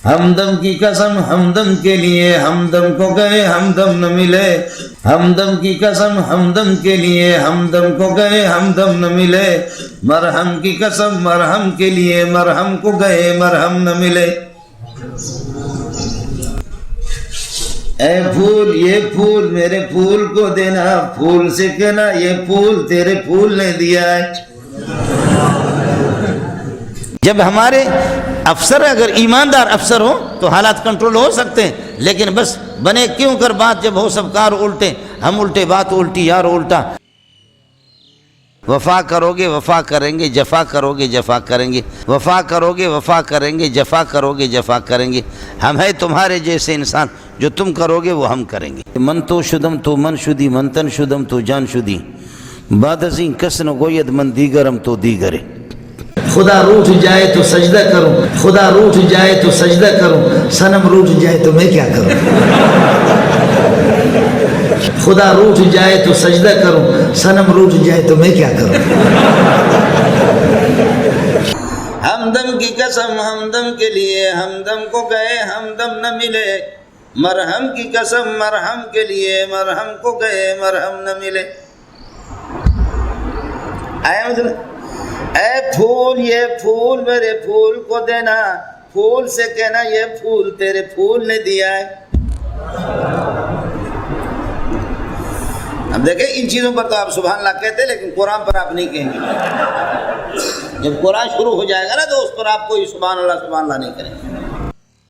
ہمدم کی قسم ہمدم کے لیے ہمدم کو گئے ہمدم نہ ملے، ہمدم کی قسم ہمدم کے لیے ہمدم کو گئے ہمدم نہ ملے، مرہم کی قسم مرہم کے لیے مرہم کو گئے مرہم نہ ملے۔ اے پھول یہ پھول میرے پھول کو دینا، پھول سے کہنا یہ پھول تیرے پھول نے دیا ہے۔ جب ہمارے افسر اگر ایماندار افسر ہو تو حالات کنٹرول ہو سکتے ہیں، لیکن بس بنے کیوں کر بات جب ہو سب کار الٹے، ہم الٹے بات الٹی یار الٹا۔ وفا کرو گے وفا کریں گے، جفا کرو گے جفا کریں گے، وفا کرو گے وفا کریں گے، جفا کرو گے جفا کریں گے، ہم ہے تمہارے جیسے انسان، جو تم کرو گے وہ ہم کریں گے۔ من تو شدم تو من شدی، من تن شدم تو جان شدی، بعد ازیں کس نہ گوید من دیگرم تو دیگرے۔ خدا روٹھ جائے تو سجدہ کروں، خدا روٹھ جائے تو سجدہ کروں، صنم روٹھ جائے تو میں کیا کروں؟ خدا روٹھ جائے تو سجدہ کروں، صنم روٹھ جائے تو میں کیا کروں؟ ہمدم کی قسم ہمدم کے لیے ہمدم کو گئے ہمدم نہ ملے، مرہم کی قسم مرہم کے لیے مرہم کو گئے مرہم نہ ملے۔ اے پھول یہ پھول میرے پھول کو دینا، پھول سے کہنا یہ پھول تیرے پھول نے دیا ہے۔ اب دیکھیں ان چیزوں پر تو آپ سبحان اللہ کہتے ہیں، لیکن قرآن پر آپ نہیں کہیں گے۔ جب قرآن شروع ہو جائے گا نا تو اس پر آپ کوئی سبحان اللہ نہیں کریں گے۔